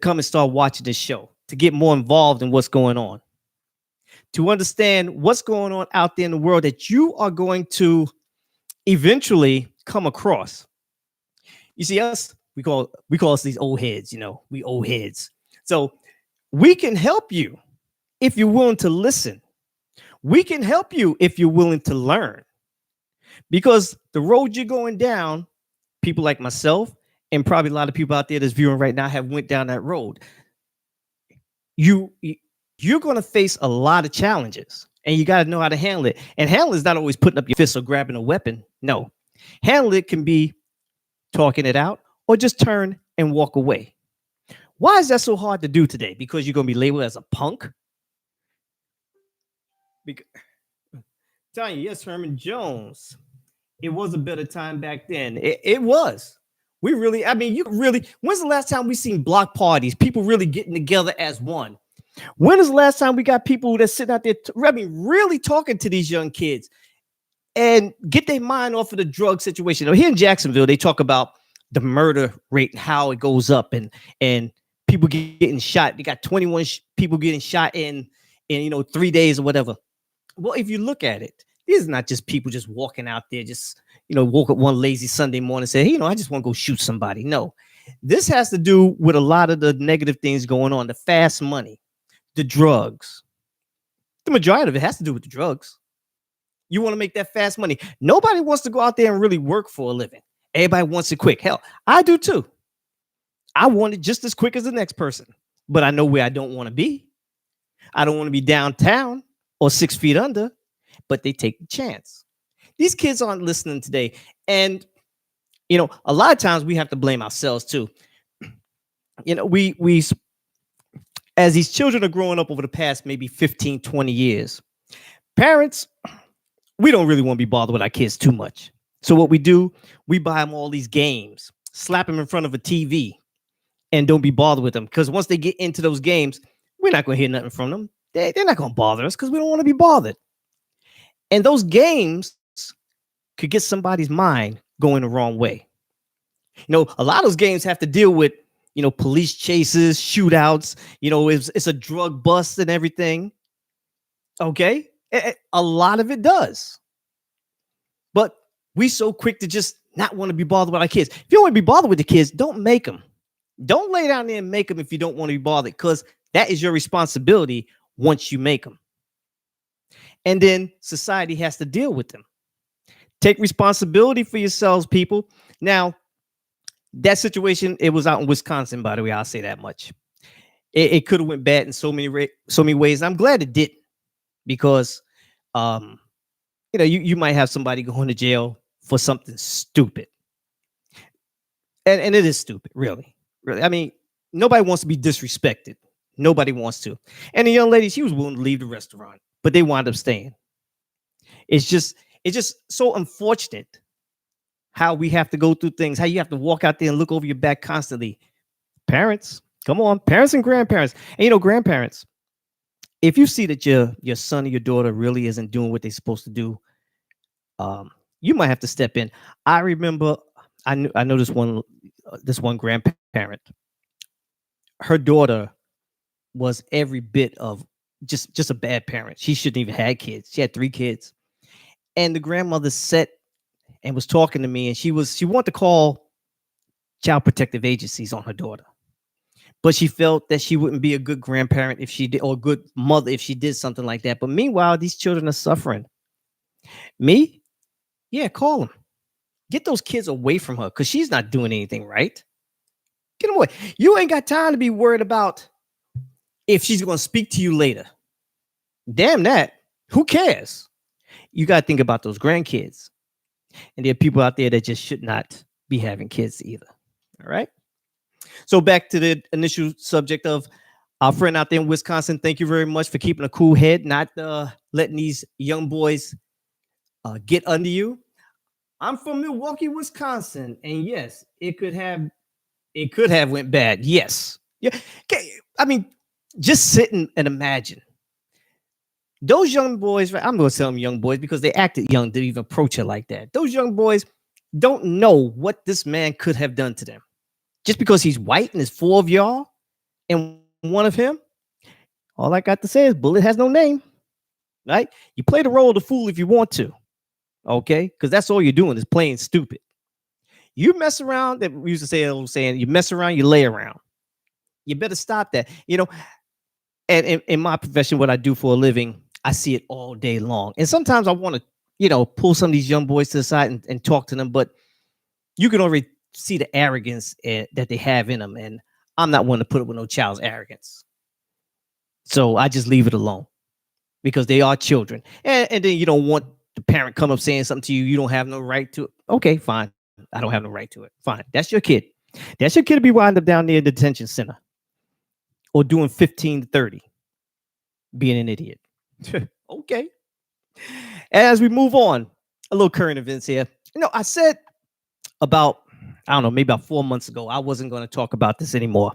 come and start watching this show, to get more involved in what's going on, to understand what's going on out there in the world that you are going to eventually come across. You see, us, we call us these old heads, we old heads. So we can help you if you're willing to listen. We can help you if you're willing to learn. Because the road you're going down, people like myself, and probably a lot of people out there that's viewing right now have went down that road. You you're going to face a lot of challenges, and you got to know how to handle it. And handle is not always putting up your fist or grabbing a weapon. No, handle it can be talking it out or just turn and walk away. Why is that so hard to do today? Because you're going to be labeled as a punk. Because, telling you, yes, Herman Jones. It was a better time back then. It was. We really, I mean, you really, when's the last time we seen block parties? People really getting together as one. When is the last time we got people that sitting out there, really talking to these young kids and get their mind off of the drug situation? Now, here in Jacksonville, they talk about the murder rate and how it goes up, and people getting shot. They got 21 people getting shot in 3 days or whatever. Well, if you look at it, these are not just people just walking out there, just, woke up one lazy Sunday morning and say, hey, I just want to go shoot somebody. No, this has to do with a lot of the negative things going on, the fast money, the drugs. The majority of it has to do with the drugs. You want to make that fast money. Nobody wants to go out there and really work for a living. Everybody wants it quick. Hell, I do too. I want it just as quick as the next person, but I know where I don't want to be. I don't want to be downtown or 6 feet under, but they take the chance. These kids aren't listening today. And, a lot of times we have to blame ourselves too. We as these children are growing up over the past maybe 15, 20 years, parents, we don't really want to be bothered with our kids too much. So what we do, we buy them all these games, slap them in front of a TV, and don't be bothered with them. Because once they get into those games, we're not going to hear nothing from them. They're not going to bother us because we don't want to be bothered. And those games could get somebody's mind going the wrong way. A lot of those games have to deal with, police chases, shootouts, it's a drug bust and everything. Okay. A lot of it does. But we so quick to just not want to be bothered with our kids. If you don't want to be bothered with the kids, don't make them. Don't lay down there and make them if you don't want to be bothered, because that is your responsibility once you make them. And then society has to deal with them. Take responsibility for yourselves, people. Now, that situation, it was out in Wisconsin, by the way. I'll say that much. It could have went bad in so many ways. I'm glad it didn't, because, you might have somebody going to jail for something stupid. And it is stupid, really. Really. I mean, nobody wants to be disrespected. Nobody wants to. And the young lady, she was willing to leave the restaurant, but they wound up staying. It's just so unfortunate how we have to go through things, how you have to walk out there and look over your back constantly. Parents, come on, parents and grandparents. And grandparents, if you see that your son or your daughter really isn't doing what they're supposed to do, you might have to step in. I remember, I know this one grandparent. Her daughter was every bit of just a bad parent. She shouldn't even had kids. She had 3 kids. And the grandmother sat and was talking to me, and she wanted to call child protective agencies on her daughter. But she felt that she wouldn't be a good grandparent if she did, or a good mother if she did something like that. But meanwhile, these children are suffering. Me? Yeah, call them. Get those kids away from her, because she's not doing anything right. Get them away. You ain't got time to be worried about if she's going to speak to you later. Damn that. Who cares? You got to think about those grandkids. And there are people out there that just should not be having kids either. All right. So back to the initial subject of our friend out there in Wisconsin. Thank you very much for keeping a cool head, not letting these young boys get under you. I'm from Milwaukee, Wisconsin. And yes, it could have went bad. Yes. Yeah. Okay. I mean, just sit and imagine. Those young boys, I'm going to tell them young boys because they acted young to even approach it like that. Those young boys don't know what this man could have done to them. Just because he's white and there's 4 of y'all, and one of him, all I got to say is Bullet has no name, right? You play the role of the fool if you want to, okay? Because that's all you're doing is playing stupid. You mess around, that we used to say, old saying, you mess around, you lay around. You better stop that. And in my profession, what I do for a living, I see it all day long. And sometimes I want to, pull some of these young boys to the side and talk to them, but you can already see the arrogance that they have in them. And I'm not one to put up with no child's arrogance. So I just leave it alone because they are children. And then you don't want the parent come up saying something to you. You don't have no right to it. Okay, fine. I don't have no right to it. Fine. That's your kid. That's your kid to be winding up down near the detention center or doing 15 to 30, being an idiot. Okay. As we move on, a little current events here. I said about, I don't know, maybe about 4 months ago, I wasn't going to talk about this anymore.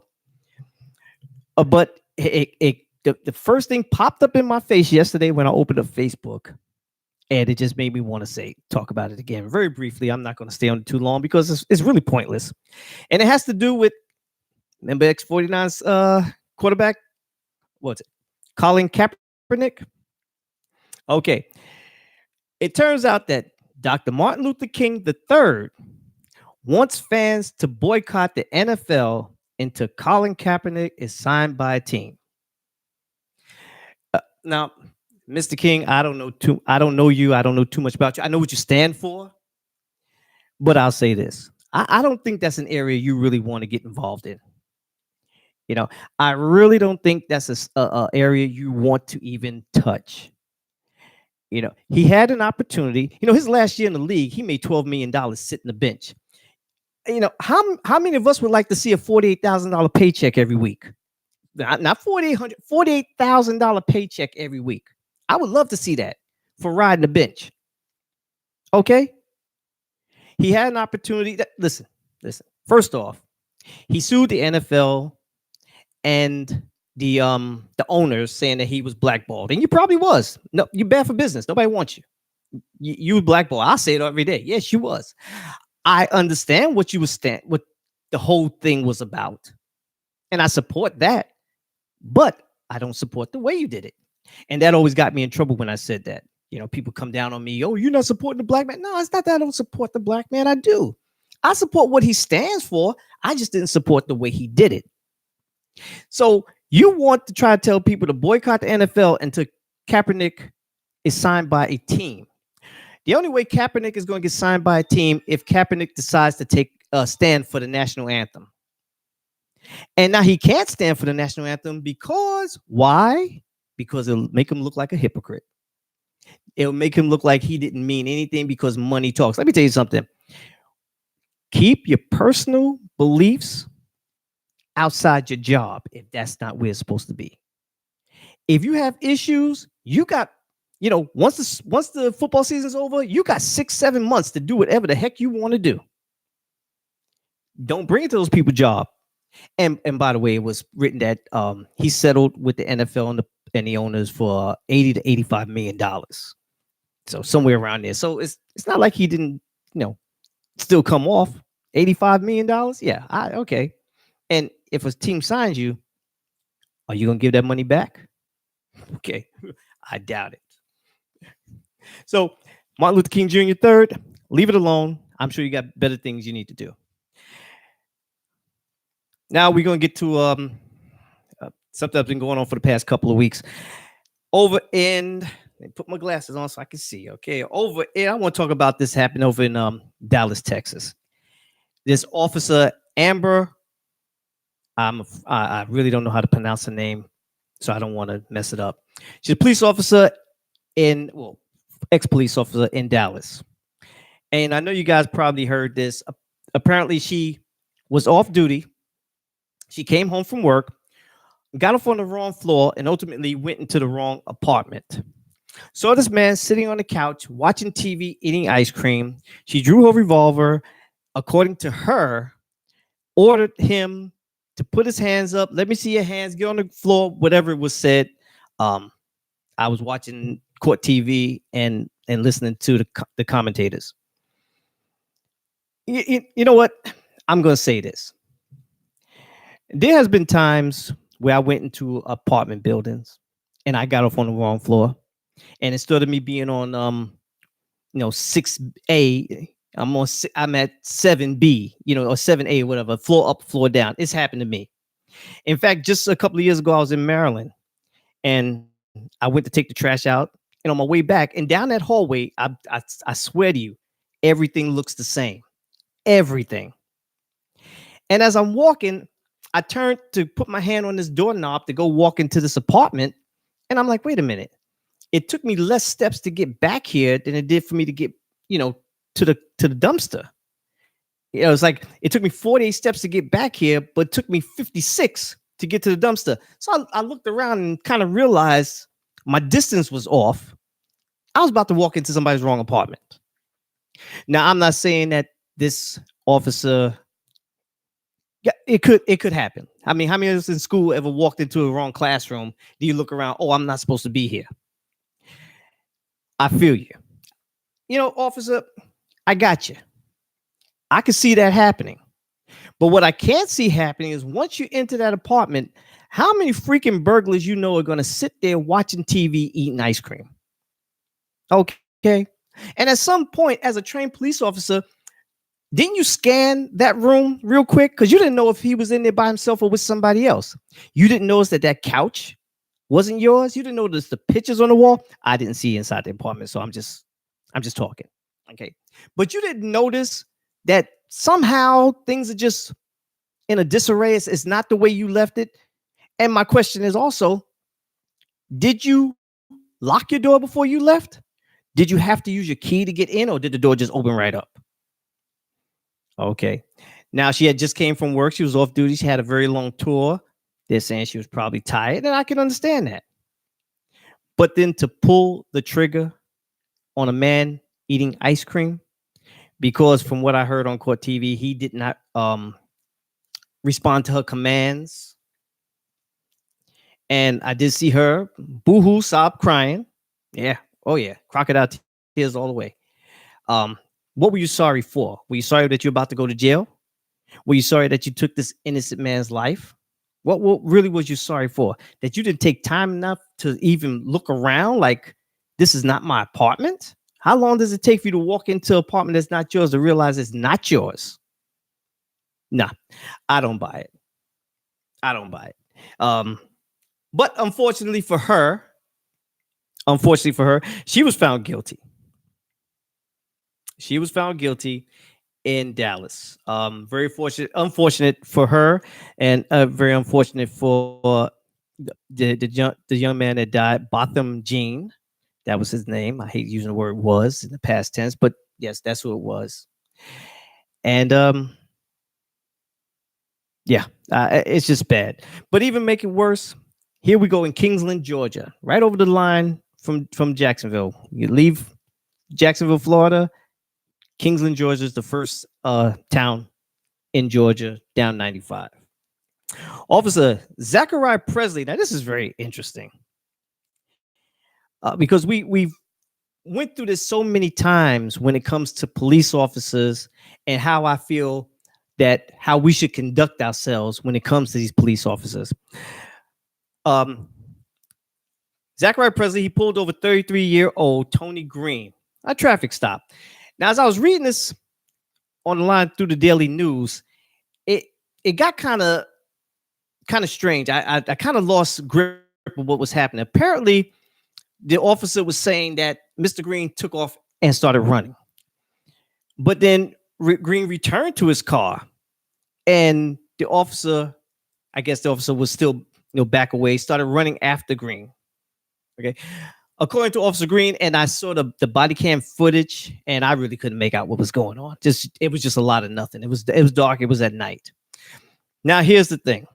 But the first thing popped up in my face yesterday when I opened up Facebook, and it just made me want to talk about it again very briefly. I'm not going to stay on it too long because it's really pointless. And it has to do with, remember X49's quarterback? What's it? Colin Kaepernick? Okay. It turns out that Dr. Martin Luther King III wants fans to boycott the NFL until Colin Kaepernick is signed by a team. Now, Mr. King, I don't know you. I don't know too much about you. I know what you stand for, but I'll say this: I don't think that's an area you really want to get involved in. I really don't think that's a area you want to even touch. He had an opportunity. His last year in the league, he made $12 million sitting the bench. How many of us would like to see a $48,000 paycheck every week? Not $4,800, $48,000 paycheck every week. I would love to see that for riding the bench. Okay. He had an opportunity. Listen. First off, he sued the NFL and the owners, saying that he was blackballed, and you probably was. No, you're bad for business. Nobody wants you. You blackballed. I say it every day. Yes, you was. I understand what the whole thing was about, and I support that, but I don't support the way you did it. And that always got me in trouble when I said that. People come down on me. Oh, you're not supporting the black man. No, it's not that I don't support the black man. I do. I support what he stands for. I just didn't support the way he did it. So you want to try to tell people to boycott the NFL until Kaepernick is signed by a team. The only way Kaepernick is going to get signed by a team if Kaepernick decides to take a stand for the national anthem. And now he can't stand for the national anthem because why? Because it'll make him look like a hypocrite. It'll make him look like he didn't mean anything because money talks. Let me tell you something. Keep your personal beliefs outside your job if that's not where it's supposed to be. If you have issues, you got, once the football season's over, you got 6-7 months to do whatever the heck you want to do. Don't bring it to those people's job. And by the way, it was written that he settled with the NFL and the owners for $80 to $85 million. So somewhere around there. So it's not like he didn't, still come off $85 million. Yeah, okay. And if a team signs you, are you going to give that money back? Okay, I doubt it. So Martin Luther King Jr. III, leave it alone. I'm sure you got better things you need to do. Now we're going to get to something that's been going on for the past couple of weeks. Let me put my glasses on so I can see. Okay, I want to talk about this happening over in Dallas, Texas. This officer, Amber, I really don't know how to pronounce her name, so I don't want to mess it up. She's a police officer ex-police officer in Dallas. And I know you guys probably heard this. Apparently, she was off duty. She came home from work, got off on the wrong floor, and ultimately went into the wrong apartment. Saw this man sitting on the couch, watching TV, eating ice cream. She drew her revolver, according to her, ordered him to put his hands up. Let me see your hands. Get on the floor. Whatever was said. I was watching court TV and listening to the commentators. You know what? I'm going to say this. There has been times where I went into apartment buildings and I got off on the wrong floor. And instead of me being on 6A, I'm at 7B, or 7A, whatever, floor up, floor down. It's happened to me. In fact, just a couple of years ago, I was in Maryland and I went to take the trash out. And on my way back and down that hallway, I swear to you, everything looks the same. Everything. And as I'm walking, I turned to put my hand on this doorknob to go walk into this apartment. And I'm like, wait a minute. It took me less steps to get back here than it did for me to get, to the dumpster. It's like it took me 48 steps to get back here, but it took me 56 to get to the dumpster. So I looked around and kind of realized my distance was off. I was about to walk into somebody's wrong apartment. Now, I'm not saying that this officer, yeah, it could happen. I mean, how many of us in school ever walked into a wrong classroom? Do you look around? Oh, I'm not supposed to be here. I feel you. Officer, I got you. I can see that happening. But what I can't see happening is once you enter that apartment, how many freaking burglars are going to sit there watching TV, eating ice cream? Okay. And at some point, as a trained police officer, didn't you scan that room real quick? Because you didn't know if he was in there by himself or with somebody else. You didn't notice that couch wasn't yours. You didn't notice the pictures on the wall. I didn't see inside the apartment, so I'm just talking. Okay. But you didn't notice that somehow things are just in a disarray. It's not the way you left it. And my question is also, did you lock your door before you left? Did you have to use your key to get in, or did the door just open right up? Okay. Now, she had just came from work. She was off duty. She had a very long tour. They're saying she was probably tired, and I can understand that. But then to pull the trigger on a man eating ice cream, because from what I heard on court TV, he did not respond to her commands. And I did see her boohoo, sob, crying. Yeah. Oh, yeah. Crocodile tears all the way. What were you sorry for? Were you sorry that you're about to go to jail? Were you sorry that you took this innocent man's life? What really was you sorry for? That you didn't take time enough to even look around like this is not my apartment? How long does it take for you to walk into an apartment that's not yours to realize it's not yours? Nah, I don't buy it. I don't buy it. But unfortunately for her, she was found guilty. She was found guilty in Dallas. Very unfortunate for her, and very unfortunate for the young man that died, Botham Jean. That was his name. I hate using the word "was" in the past tense, but yes, that's who it was. And it's just bad. But even make it worse, here we go in Kingsland, Georgia, right over the line from Jacksonville. You leave Jacksonville, Florida. Kingsland, Georgia is the first town in Georgia down 95. Officer Zachariah Presley. Now, this is very interesting because we went through this so many times when it comes to police officers and how I feel that how we should conduct ourselves when it comes to these police officers. Zachariah Presley, he pulled over 33-year-old Tony Green, a traffic stop. Now, as I was reading this on the line through the Daily News, it got kind of strange. I kind of lost grip of what was happening. Apparently, the officer was saying that Mr. Green took off and started running. But then Green returned to his car, and I guess the officer was still back away, started running after Green. Okay. According to Officer Green, and I saw the body cam footage, and I really couldn't make out what was going on. It was just a lot of nothing. It was dark. It was at night. Now, here's the thing.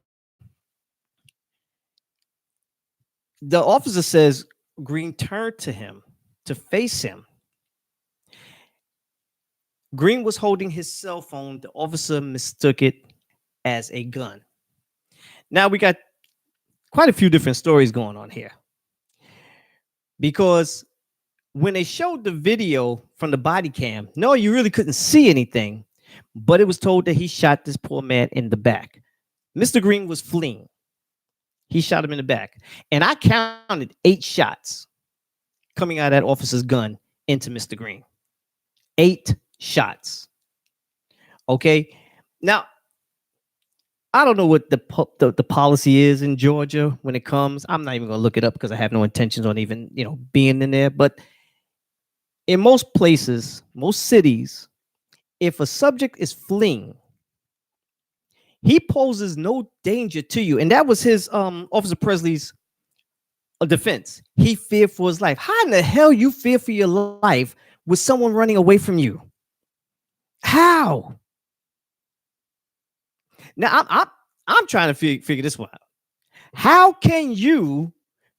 The officer says Green turned to him to face him. Green was holding his cell phone. The officer mistook it as a gun. Now, we got quite a few different stories going on here. Because when they showed the video from the body cam, no, you really couldn't see anything, but it was told that he shot this poor man in the back. Mr. Green was fleeing. He shot him in the back. And I counted 8 shots coming out of that officer's gun into Mr. Green. 8 shots. Okay. Now, I don't know what the policy is in Georgia when it comes. I'm not even going to look it up because I have no intentions on even, being in there. But in most places, most cities, if a subject is fleeing, he poses no danger to you. And that was his Officer Presley's defense. He feared for his life. How in the hell you fear for your life with someone running away from you? How? Now I'm trying to figure this one out. How can you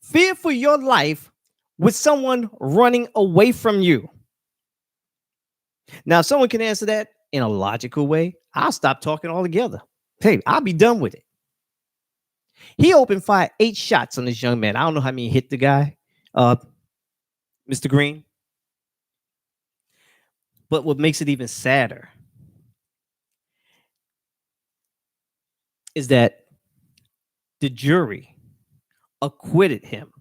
fear for your life with someone running away from you? Now, if someone can answer that in a logical way, I'll stop talking altogether. Hey, I'll be done with it. He opened fire 8 shots on this young man. I don't know how many hit the guy, Mr. Green. But what makes it even sadder is that the jury acquitted him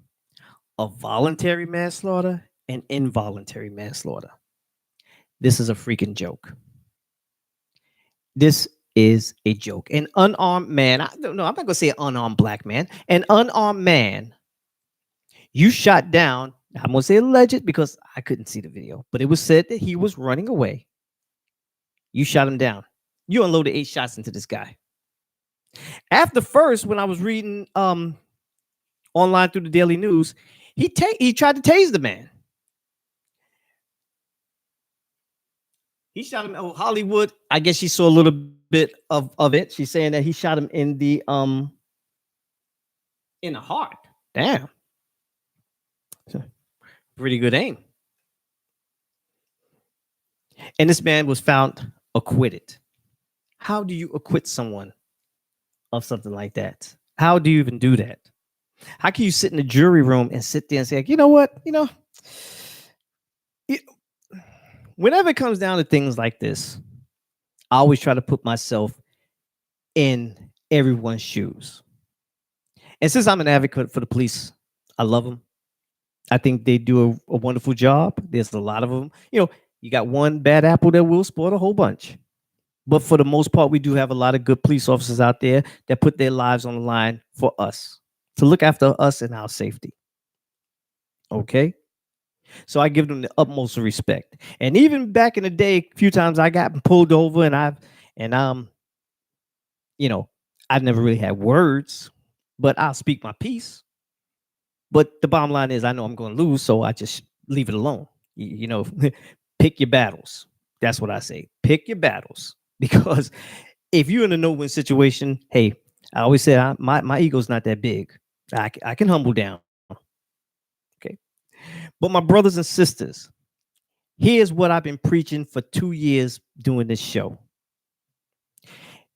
of voluntary manslaughter and involuntary manslaughter. This is a freaking joke. This is a joke. An unarmed man, I'm not going to say an unarmed black man, an unarmed man, you shot down, I'm going to say alleged because I couldn't see the video, but it was said that he was running away. You shot him down. You unloaded 8 shots into this guy. After first, when I was reading online through the Daily News, he tried to tase the man. He shot him. Oh, Hollywood. I guess she saw a little bit of it. She's saying that he shot him in the heart. Damn. Pretty good aim. And this man was found acquitted. How do you acquit someone of something like that? How do you even do that? How can you sit in the jury room and sit there and say, you know what? Whenever it comes down to things like this, I always try to put myself in everyone's shoes. And since I'm an advocate for the police, I love them. I think they do a wonderful job. There's a lot of them. You got one bad apple that will spoil a whole bunch. But for the most part, we do have a lot of good police officers out there that put their lives on the line for us, to look after us and our safety. Okay? So I give them the utmost respect. And even back in the day, a few times I got pulled over and I've never really had words, but I'll speak my piece. But the bottom line is I know I'm going to lose, so I just leave it alone. Pick your battles. That's what I say. Pick your battles. Because if you're in a no-win situation, hey, I always say my ego's not that big. I can humble down. Okay. But my brothers and sisters, here's what I've been preaching for 2 years doing this show.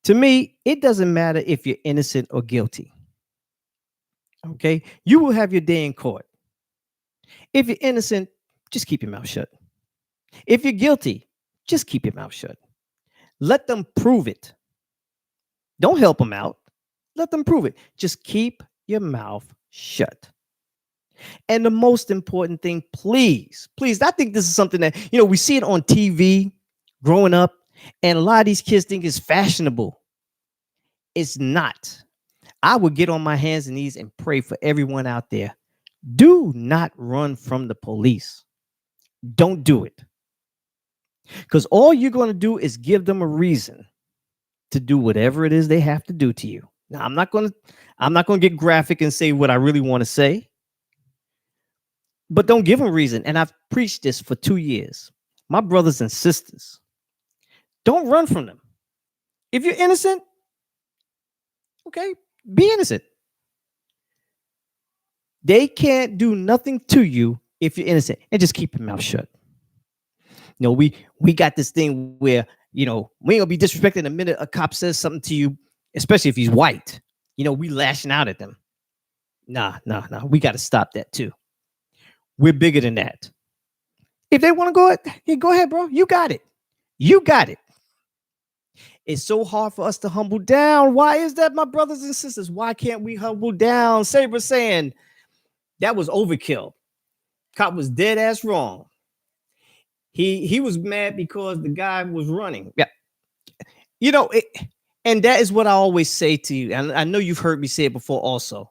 To me, it doesn't matter if you're innocent or guilty. Okay. You will have your day in court. If you're innocent, just keep your mouth shut. If you're guilty, just keep your mouth shut. Let them prove it. Don't help them out. Let them prove it. Just keep your mouth shut. And the most important thing, please, I think this is something that, we see it on TV growing up, and a lot of these kids think it's fashionable. It's not. I would get on my hands and knees and pray for everyone out there. Do not run from the police. Don't do it. Because all you're going to do is give them a reason to do whatever it is they have to do to you. Now, I'm not going to get graphic and say what I really want to say, but don't give them a reason. And I've preached this for 2 years. My brothers and sisters, don't run from them. If you're innocent, okay, be innocent. They can't do nothing to you if you're innocent, and just keep your mouth shut. We got this thing where, we ain't gonna be disrespected the minute a cop says something to you, especially if he's white. We lashing out at them. Nah. We got to stop that too. We're bigger than that. If they want to go ahead, bro. You got it. It's so hard for us to humble down. Why is that, my brothers and sisters? Why can't we humble down? Saber saying that was overkill. Cop was dead ass wrong. He was mad because the guy was running. Yeah, you know it, and that is what I always say to you. And I know you've heard me say it before also.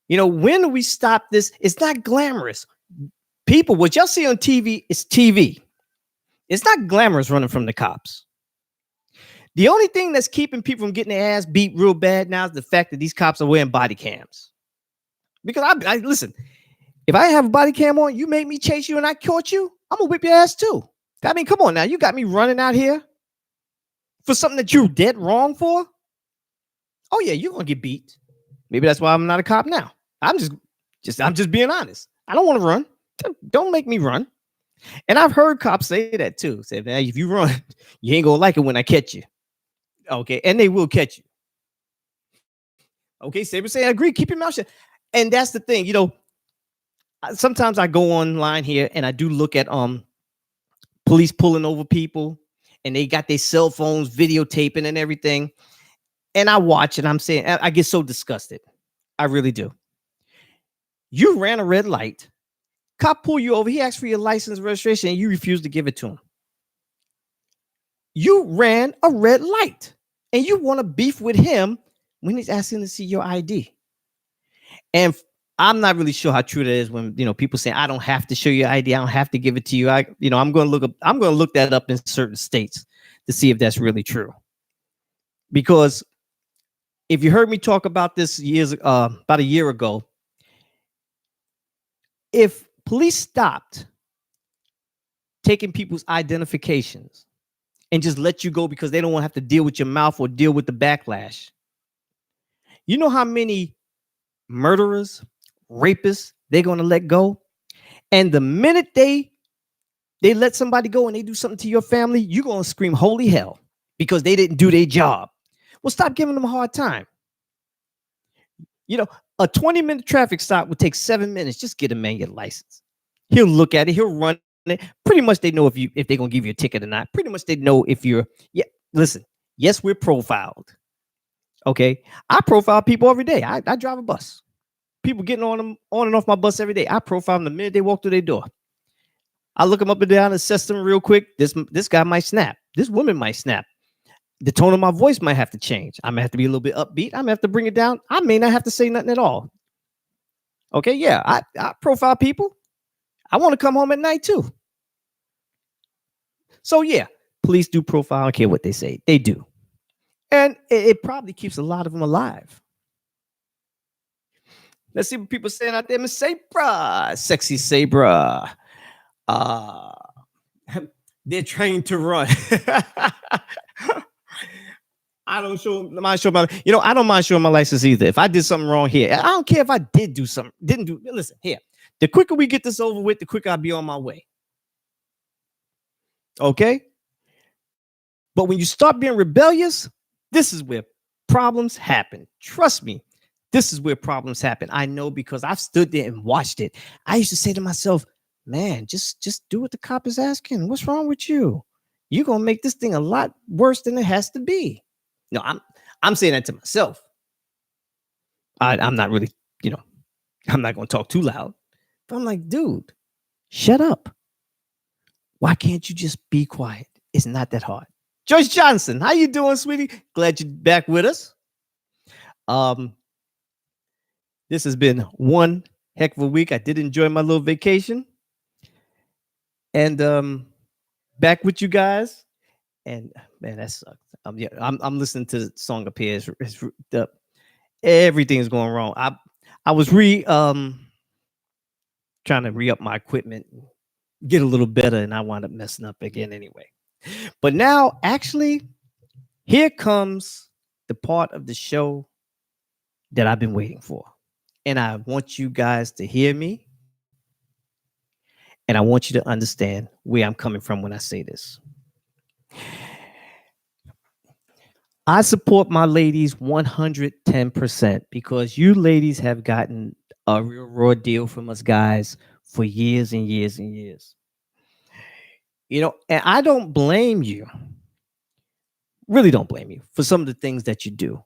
You know, when do we stop this? It's not glamorous. People, what y'all see on TV is TV. It's not glamorous running from the cops. The only thing that's keeping people from getting their ass beat real bad now is the fact that these cops are wearing body cams. Because I listen, if I have a body cam on, you make me chase you and I caught you, I'm gonna whip your ass too. I mean, come on now, you got me running out here for something that you're dead wrong for. Oh yeah, you're gonna get beat. Maybe that's why I'm not a cop now. I'm just being honest. I don't want to run. Don't make me run. And I've heard cops say that too. Say, man, if you run, you ain't gonna like it when I catch you. Okay, and they will catch you. Okay, Saber say I agree. Keep your mouth shut. And that's the thing, you know. Sometimes I go online here and I do look at police pulling over people, and they got their cell phones videotaping and everything. And I watch it. I'm saying I get so disgusted. I really do. You ran a red light. Cop pull you over. He asked for your license, registration, and you refuse to give it to him. You ran a red light, and you want to beef with him when he's asking to see your ID. And I'm not really sure how true that is when, you know, people say I don't have to show you ID, I don't have to give it to you. I'm going to look that up in certain states to see if that's really true. Because if you heard me talk about this about a year ago, if police stopped taking people's identifications and just let you go because they don't want to have to deal with your mouth or deal with the backlash, you know how many murderers, rapists they're going to let go? And the minute they let somebody go and they do something to your family, you're going to scream holy hell because they didn't do their job. Well, stop giving them a hard time. You know, a 20-minute traffic stop would take 7 minutes. Just get a man your license. He'll look at it. He'll run it. Pretty much they know if they're going to give you a ticket or not. Pretty much they know if you're, yeah, listen, yes, we're profiled. Okay. I profile people every day. I drive a bus. People getting on and off my bus every day. I profile them the minute they walk through their door. I look them up and down, assess them real quick. This guy might snap. This woman might snap. The tone of my voice might have to change. I might have to be a little bit upbeat. I might have to bring it down. I may not have to say nothing at all. Okay, yeah, I profile people. I want to come home at night too. So yeah, police do profile. I don't care what they say. They do. And it probably keeps a lot of them alive. Let's see what people saying out there. Miss Sabra, sexy Sabra. They're trained to run. I don't mind showing my, you know, I don't mind showing my license either. If I did something wrong here, I don't care if I did do something, didn't do. Listen, here, the quicker we get this over with, the quicker I'll be on my way. Okay? But when you start being rebellious, this is where problems happen. Trust me, this is where problems happen. I know because I've stood there and watched it. I used to say to myself, man, just do what the cop is asking. What's wrong with you? You're going to make this thing a lot worse than it has to be. No, I'm saying that to myself. I'm not really, you know, I'm not going to talk too loud. But I'm like, dude, shut up. Why can't you just be quiet? It's not that hard. Joyce Johnson, how you doing, sweetie? Glad you're back with us. This has been one heck of a week. I did enjoy my little vacation. And back with you guys. And man, that sucks. Yeah, I'm listening to the song up here. Everything's going wrong. I was trying to re-up my equipment, get a little better, and I wound up messing up again anyway. But now, actually, here comes the part of the show that I've been waiting for. And I want you guys to hear me. And I want you to understand where I'm coming from when I say this. I support my ladies 110% because you ladies have gotten a real raw deal from us guys for years and years and years. You know, and I don't blame you. Really don't blame you for some of the things that you do.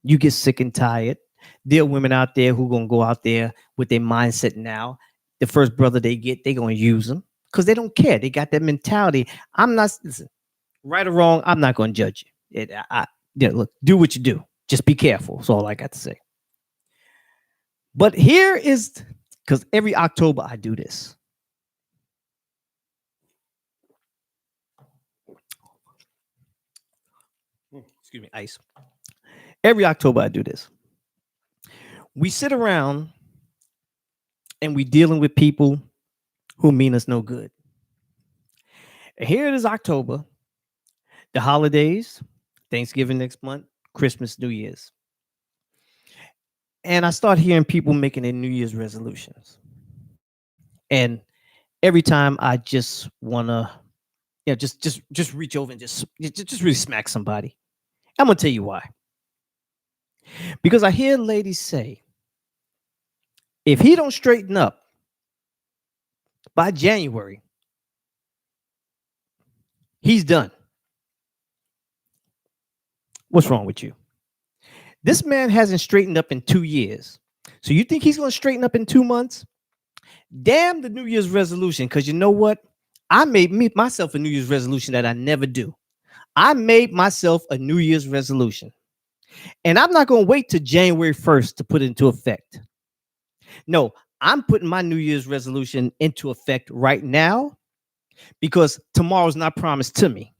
You get sick and tired. There are women out there who gonna go out there with their mindset now. The first brother they get, they gonna use them because they don't care. They got that mentality. I'm not listen, right or wrong. I'm not gonna judge you. Yeah, look, do what you do. Just be careful. That's all I got to say. But here is because every October I do this. Excuse me, ice. Every October I do this. We sit around and we dealing with people who mean us no good. And here it is October, the holidays, Thanksgiving next month, Christmas, New Year's. And I start hearing people making their New Year's resolutions. And every time I just wanna, just reach over and just really smack somebody. I'm gonna tell you why. Because I hear ladies say, if he don't straighten up by January, he's done. What's wrong with you? This man hasn't straightened up in 2 years. So you think he's going to straighten up in 2 months? Damn the New Year's resolution. Because you know what? I made myself a New Year's resolution that I never do. I made myself a New Year's resolution. And I'm not going to wait till January 1st to put it into effect. No, I'm putting my New Year's resolution into effect right now because tomorrow's not promised to me.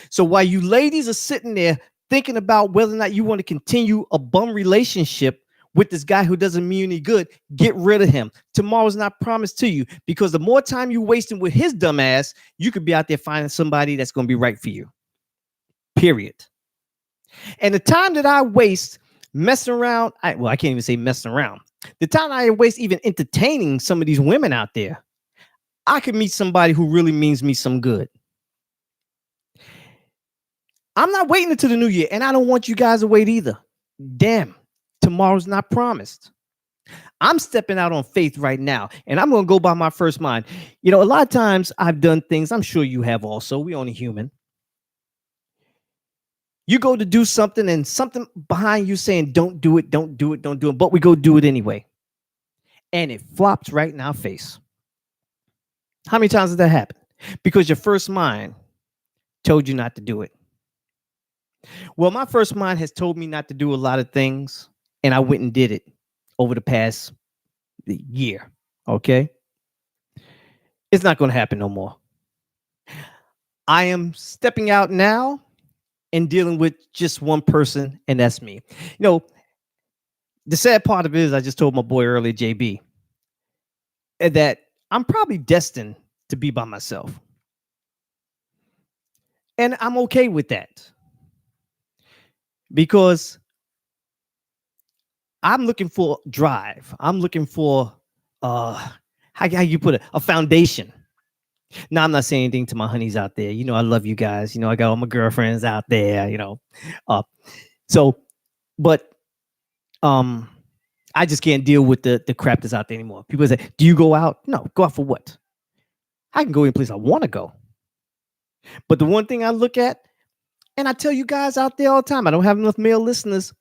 So while you ladies are sitting there thinking about whether or not you want to continue a bum relationship with this guy who doesn't mean any good, get rid of him. Tomorrow's not promised to you because the more time you wasting with his dumb ass, you could be out there finding somebody that's going to be right for you. Period. And the time that I waste messing around, I can't even say messing around. The time I waste even entertaining some of these women out there, I could meet somebody who really means me some good. I'm not waiting until the new year, and I don't want you guys to wait either. Damn, tomorrow's not promised. I'm stepping out on faith right now, and I'm going to go by my first mind. You know, a lot of times I've done things, I'm sure you have also. We're only human. You go to do something, and something behind you saying, don't do it, don't do it, don't do it, but we go do it anyway. And it flops right in our face. How many times did that happen? Because your first mind told you not to do it. Well, my first mind has told me not to do a lot of things, and I went and did it over the past year. Okay. It's not going to happen no more. I am stepping out now and dealing with just one person, and that's me. You know, the sad part of it is I just told my boy earlier, JB, that I'm probably destined to be by myself. And I'm okay with that. Because I'm looking for drive. I'm looking for how you put it, a foundation. Now, I'm not saying anything to my honeys out there. You know, I love you guys. You know, I got all my girlfriends out there, you know. But I just can't deal with the crap that's out there anymore. People say, do you go out? No, go out for what? I can go any place I want to go. But the one thing I look at, and I tell you guys out there all the time, I don't have enough male listeners.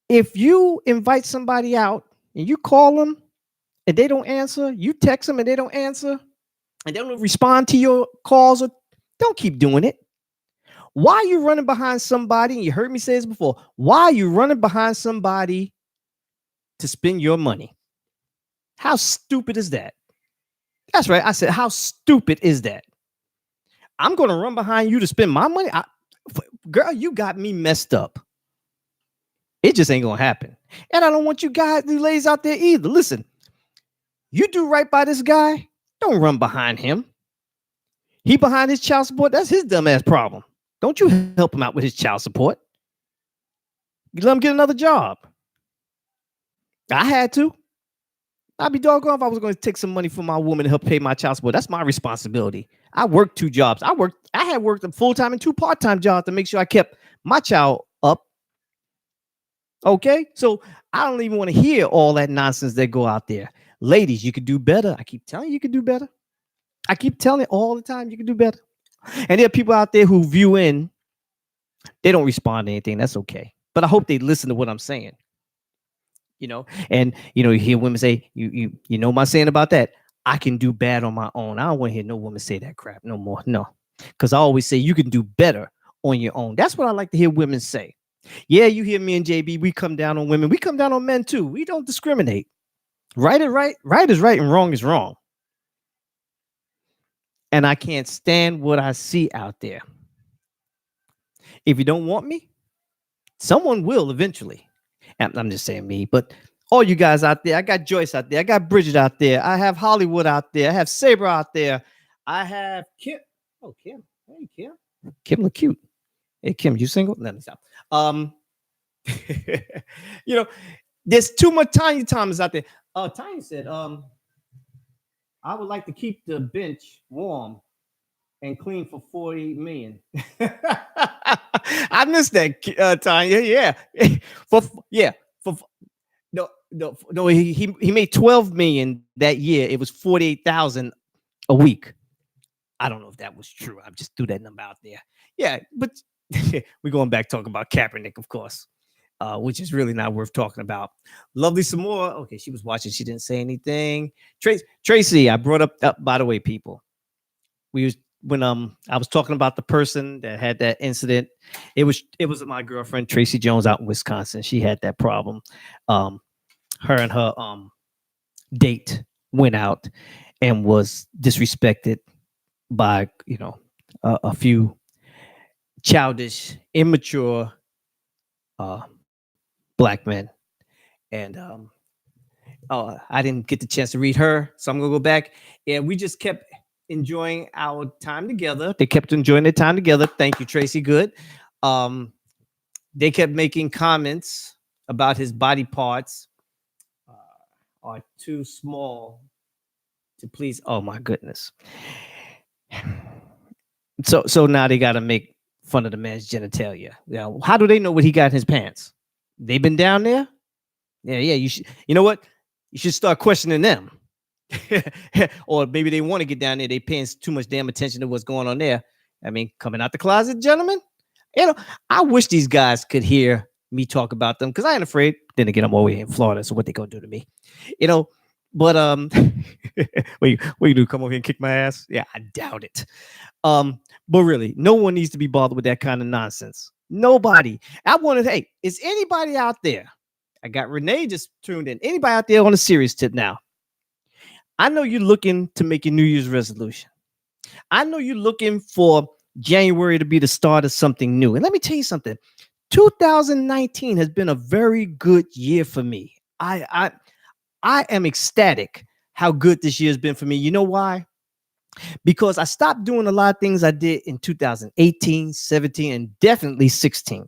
If you invite somebody out and you call them and they don't answer, you text them and they don't answer, and they don't respond to your calls, or don't keep doing it. Why are you running behind somebody? And you heard me say this before. Why are you running behind somebody to spend your money? How stupid is that? That's right. I said, how stupid is that? I'm going to run behind you to spend my money. Girl, you got me messed up. It just ain't going to happen. And I don't want you guys, you ladies out there either. Listen, you do right by this guy. Don't run behind him. He behind his child support. That's his dumbass problem. Don't you help him out with his child support. You let him get another job. I had to. I'd be doggone if I was going to take some money from my woman to help pay my child support. That's my responsibility. I worked 2 jobs. I had worked a full-time and 2 part-time jobs to make sure I kept my child up. Okay? So I don't even want to hear all that nonsense that go out there. Ladies, you could do better. I keep telling you could do better. I keep telling you all the time you can do better. And there are people out there who view in, they don't respond to anything. That's okay. But I hope they listen to what I'm saying. And you hear women say, you know my saying about that. I can do bad on my own. I don't want to hear no woman say that crap no more. No. Because I always say you can do better on your own. That's what I like to hear women say. Yeah, you hear me and JB, we come down on women. We come down on men too. We don't discriminate. Right is right. Right is right and wrong is wrong. And I can't stand what I see out there. If you don't want me, someone will eventually. And I'm just saying me, but all you guys out there, I got Joyce out there. I got Bridget out there. I have Hollywood out there. I have Sabre out there. I have Kim. Oh, Kim. Hey, Kim. Kim look cute. Hey, Kim, you single? Let me stop. There's too much Tanya Thomas out there. Tanya said, I would like to keep the bench warm and clean for 48 million. I missed that, Tanya. Yeah. No, he made 12 million that year. It was 48,000 a week. I don't know if that was true. I just threw that number out there. Yeah, but we're going back talking about Kaepernick, of course, which is really not worth talking about. Lovely Samora. Okay, she was watching. She didn't say anything. Tracy, I brought up, by the way, people. When I was talking about the person that had that incident, it was my girlfriend Tracy Jones out in Wisconsin. She had that problem. Her and her date went out and was disrespected by a few childish, immature black men. And I didn't get the chance to read her, so I'm gonna go back. And we just kept enjoying our time together. They kept enjoying their time together. Thank you, Tracy. Good. They kept making comments about his body parts are too small to please. Oh my goodness. So now they got to make fun of the man's genitalia. Now, how do they know what he got in his pants? They've been down there. Yeah. You should. You know what? You should start questioning them. Or maybe they want to get down there. They paying too much damn attention to what's going on there. I mean, coming out the closet, gentlemen. I wish these guys could hear me talk about them because I ain't afraid. Then again, I'm over here in Florida, so what they gonna do to me? But what you do? Come over here and kick my ass? Yeah, I doubt it. But really, no one needs to be bothered with that kind of nonsense. Nobody. Hey, is anybody out there? I got Renee just tuned in. Anybody out there on a serious tip now? I know you're looking to make your New Year's resolution. I know you're looking for January to be the start of something new. And let me tell you something. 2019 has been a very good year for me. I am ecstatic how good this year has been for me. You know why? Because I stopped doing a lot of things I did in 2018, 17, and definitely 16.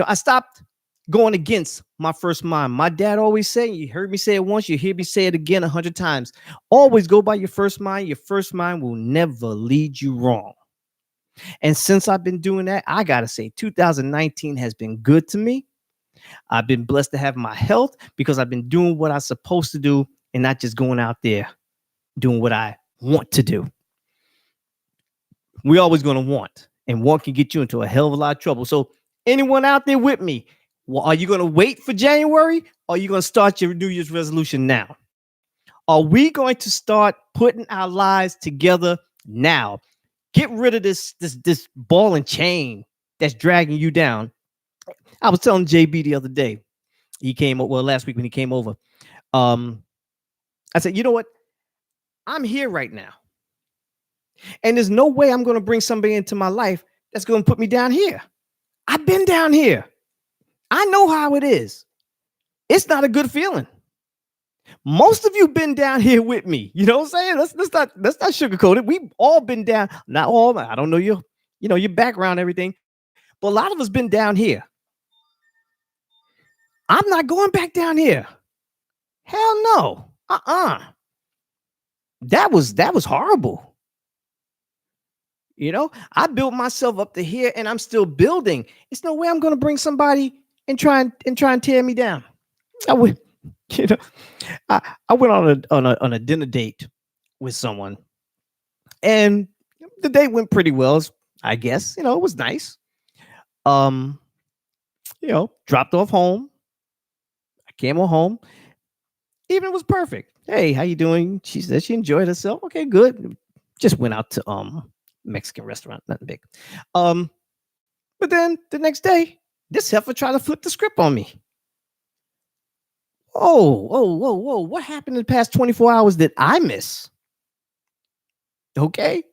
I stopped going against my first mind. My dad always said, you heard me say it once, you hear me say it again 100 times. Always go by your first mind. Your first mind will never lead you wrong. And since I've been doing that, I got to say 2019 has been good to me. I've been blessed to have my health because I've been doing what I'm supposed to do and not just going out there doing what I want to do. We're always going to want, and want can get you into a hell of a lot of trouble. So anyone out there with me, are you going to wait for January or are you going to start your New Year's resolution now? Are we going to start putting our lives together now? Get rid of this ball and chain that's dragging you down. I was telling JB the other day, last week when he came over, I said, you know what? I'm here right now. And there's no way I'm going to bring somebody into my life that's going to put me down here. I've been down here. I know how it is. It's not a good feeling. Most of you been down here with me. You know what I'm saying? Let's not sugarcoat it. We've all been down. Not all. I don't know your background, everything. But a lot of us been down here. I'm not going back down here. Hell no. That was horrible. I built myself up to here and I'm still building. It's no way I'm going to bring somebody and try and tear me down. I went on a dinner date with someone, and the date went pretty well, I guess. It was nice. Um, dropped off home. I came on home. Evening was perfect. Hey, how you doing? She said she enjoyed herself. Okay, good. Just went out to Mexican restaurant, nothing big. Um, but then the next day, this heifer tried to flip the script on me. Whoa. What happened in the past 24 hours that I miss? Okay.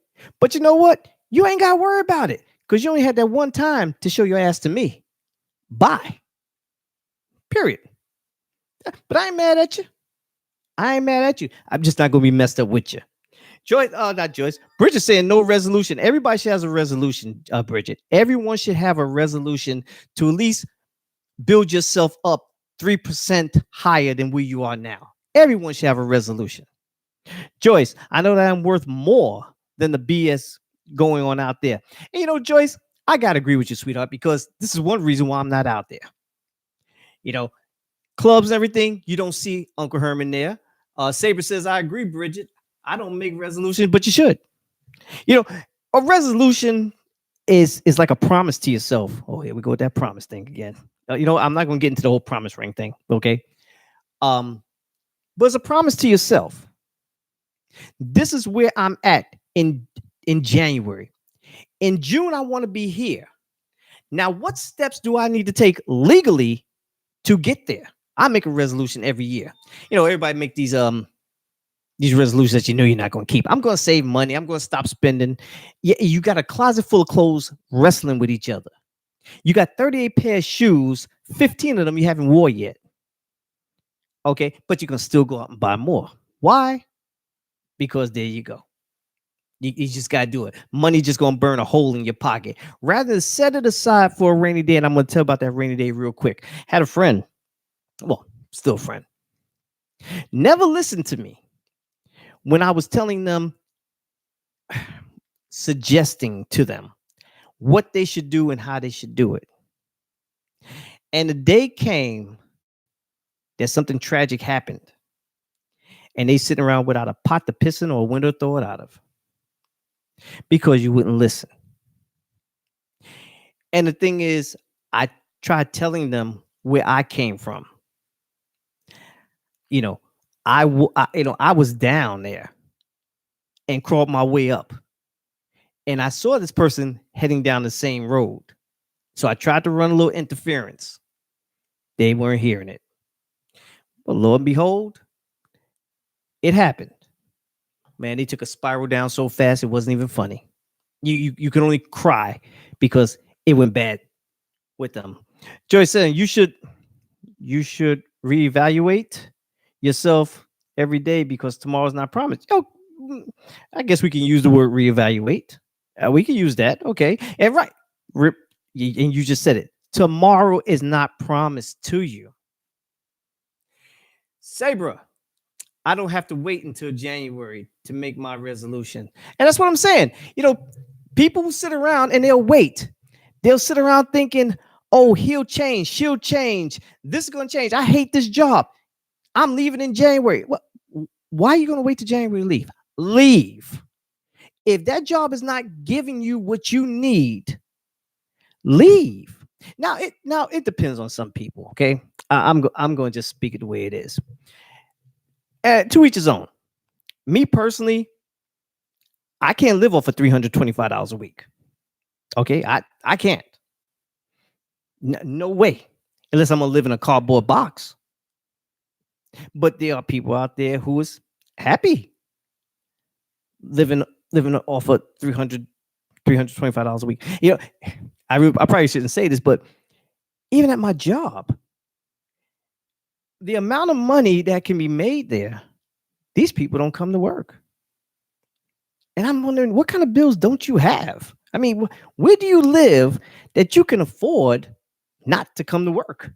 But you know what? You ain't got to worry about it because you only had that one time to show your ass to me. Bye. Period. But I ain't mad at you. I ain't mad at you. I'm just not going to be messed up with you. Joyce, not Joyce. Bridget saying no resolution. Everybody should have a resolution, Bridget. Everyone should have a resolution to at least build yourself up 3% higher than where you are now. Everyone should have a resolution. Joyce, I know that I'm worth more than the BS going on out there. And Joyce, I got to agree with you, sweetheart, because this is one reason why I'm not out there. Clubs and everything, you don't see Uncle Herman there. Saber says, I agree, Bridget. I don't make resolutions, but you should. A resolution is like a promise to yourself. Oh, here we go with that promise thing again. I'm not going to get into the whole promise ring thing, okay? But it's a promise to yourself. This is where I'm at in January. In June, I want to be here. Now, what steps do I need to take legally to get there? I make a resolution every year. Everybody make these resolutions that you're not going to keep. I'm going to save money. I'm going to stop spending. Yeah, you got a closet full of clothes wrestling with each other. You got 38 pair of shoes. 15 of them you haven't wore yet. Okay, but you can still go out and buy more. Why? Because there you go. You just got to do it. Money just going to burn a hole in your pocket. Rather than set it aside for a rainy day, and I'm going to tell about that rainy day real quick. Had a friend, well, still a friend, never listened to me when I was telling them, suggesting to them what they should do and how they should do it. And the day came that something tragic happened. And they sitting around without a pot to piss in or a window to throw it out of. Because you wouldn't listen. And the thing is, I tried telling them where I came from. I was down there and crawled my way up. And I saw this person heading down the same road. So I tried to run a little interference. They weren't hearing it. But lo and behold, it happened. Man, they took a spiral down so fast it wasn't even funny. You can only cry because it went bad with them. Joyce said you should reevaluate yourself every day because tomorrow's not promised. I guess we can use the word reevaluate. We can use that. Okay. And right. And you just said it. Tomorrow is not promised to you. Sabra, I don't have to wait until January to make my resolution. And that's what I'm saying. People will sit around and they'll wait. They'll sit around thinking, oh, he'll change. She'll change. This is going to change. I hate this job. I'm leaving in January. Why are you going to wait till January to leave? Leave. If that job is not giving you what you need, leave. Now it depends on some people. Okay, I'm going to just speak it the way it is. To each his own. Me personally, I can't live off of $325 a week. Okay, I can't. No way, unless I'm gonna live in a cardboard box. But there are people out there who is happy living off of $325 a week. I probably shouldn't say this, but even at my job, the amount of money that can be made there, these people don't come to work. And I'm wondering, what kind of bills don't you have? I mean, where do you live that you can afford not to come to work?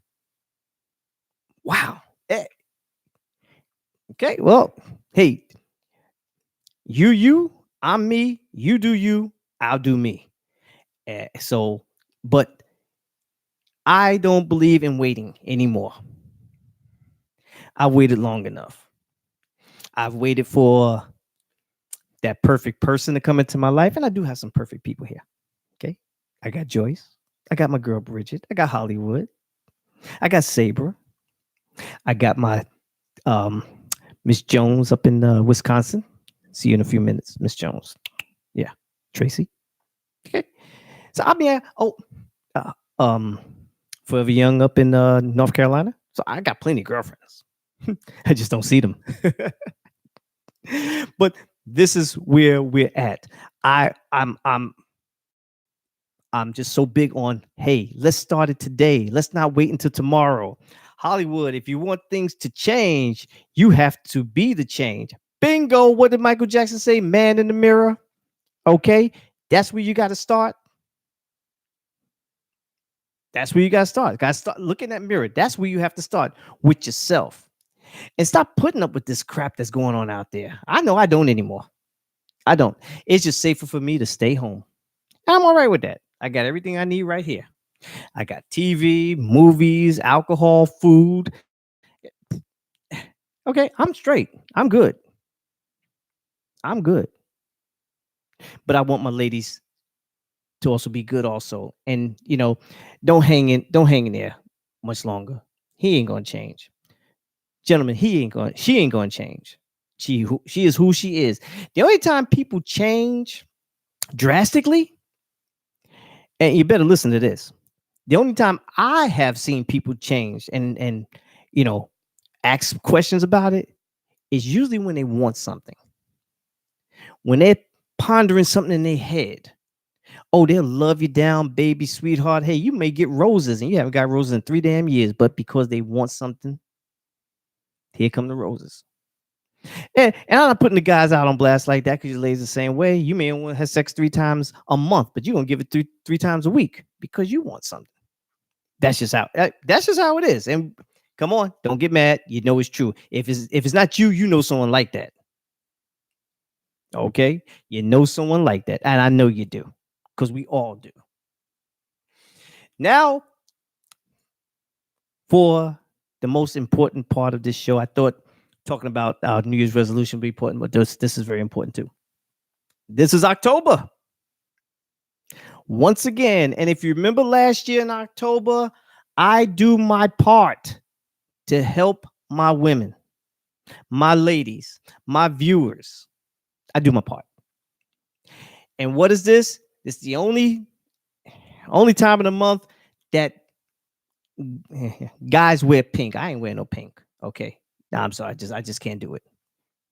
Wow. Okay, well, hey, you, I'm me, you do you, I'll do me. But I don't believe in waiting anymore. I've waited long enough. I've waited for that perfect person to come into my life. And I do have some perfect people here. Okay. I got Joyce. I got my girl Bridget. I got Hollywood. I got Sabre. I got my um Miss Jones up in Wisconsin. See you in a few minutes, Miss Jones. Yeah. Tracy. Okay. So I'll be uh, um Forever Young up in North Carolina. So I got plenty of girlfriends. I just don't see them. But this is where we're at. I I'm I'm I'm just so big on, hey, let's start it today. Let's not wait until tomorrow. Hollywood, if you want things to change, you have to be the change. Bingo. What did Michael Jackson say? Man in the mirror. Okay. That's where you got to start. That's where you got to start. Got to start looking at mirror. That's where you have to start with yourself. And stop putting up with this crap that's going on out there. I know I don't anymore. I don't. It's just safer for me to stay home. I'm all right with that. I got everything I need right here. I got TV, movies, alcohol, food. Okay, I'm straight. I'm good. I'm good. But I want my ladies to also be good also. And don't hang in there much longer. He ain't gonna change. Gentlemen, she ain't gonna change. She is who she is. The only time people change drastically, and you better listen to this. The only time I have seen people change and you know ask questions about it is usually when they want something. When they're pondering something in their head. Oh, they'll love you down, baby, sweetheart. Hey, you may get roses and you haven't got roses in 3 damn years, but because they want something, here come the roses. And I'm not putting the guys out on blast like that because your ladies the same way. You may want to have sex 3 times a month, but you're gonna give it three times a week because you want something. That's just how it is. And come on, don't get mad. You know it's true. If it's not you, you know someone like that. Okay, you know someone like that, and I know you do because we all do. Now, for the most important part of this show, I thought talking about our New Year's resolution would be important, but this is very important too. This is October once again, and if you remember last year in October, I do my part to help my women, my ladies, my viewers. I do my part. And what is this? It's the only time of the month that guys wear pink. I ain't wearing no pink. Okay. No, I'm sorry. I just can't do it.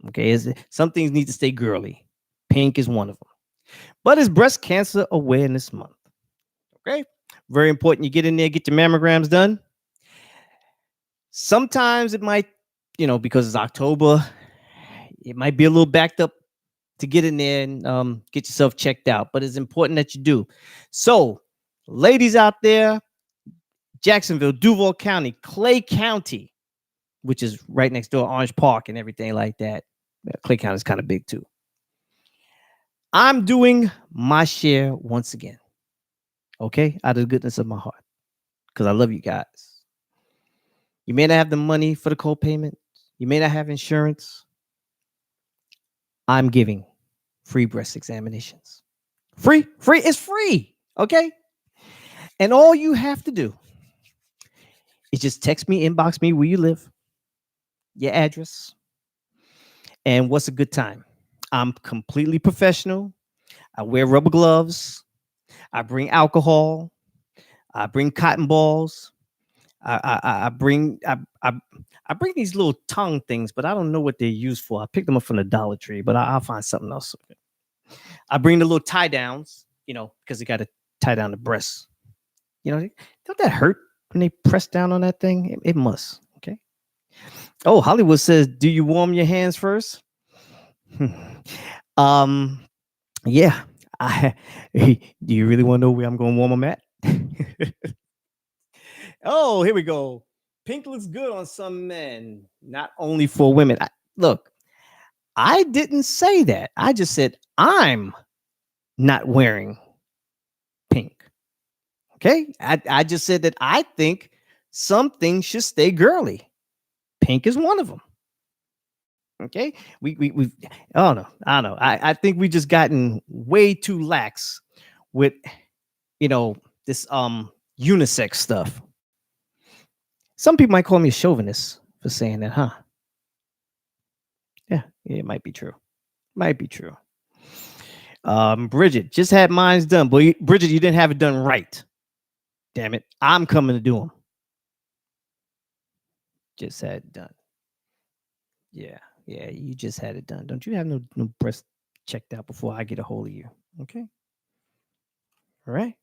Okay. Some things need to stay girly. Pink is one of them. But it's breast cancer awareness month. Okay. Very important. You get in there, get your mammograms done. Sometimes it might, because it's October, it might be a little backed up to get in there and get yourself checked out. But it's important that you do. So, ladies out there, Jacksonville, Duval County, Clay County, which is right next door, Orange Park and everything like that. Clay County is kind of big too. I'm doing my share once again. Okay? Out of the goodness of my heart. Because I love you guys. You may not have the money for the co-payment. You may not have insurance. I'm giving free breast examinations. Free. It's free. Okay? And all you have to do is just text me, inbox me where you live, your address, and what's a good time. I'm completely professional. I wear rubber gloves. I bring alcohol. I bring cotton balls. I bring these little tongue things, but I don't know what they're used for. I picked them up from the Dollar Tree, but I'll find something else. I bring the little tie downs, because they got to tie down the breasts. Don't that hurt when they press down on that thing? It must. Okay. Oh, Hollywood says, do you warm your hands first? Yeah. Do you really want to know where I'm going to warm them at? Oh, here we go. Pink looks good on some men, not only for women. Look, I didn't say that. I just said I'm not wearing pink. Okay. I just said that I think some things should stay girly. Pink is one of them. Okay, we I don't know. I don't know. I think we just gotten way too lax with you know this unisex stuff. Some people might call me a chauvinist for saying that, huh? Yeah, it might be true. Might be true. Bridget just had mine's done, but Bridget, you didn't have it done right. Damn it, I'm coming to do them. Just had it done. Yeah, yeah, you just had it done. Don't you have no breast checked out before I get a hold of you? Okay, all right.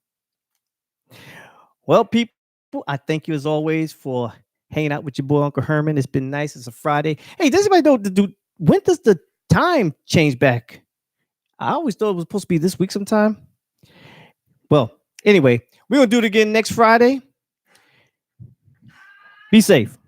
Well, people, I thank you as always for hanging out with your boy Uncle Herman. It's been nice. It's a Friday. Hey, does anybody know when does the time change back? I always thought it was supposed to be this week sometime. Well, anyway, we're gonna do it again next Friday. Be safe.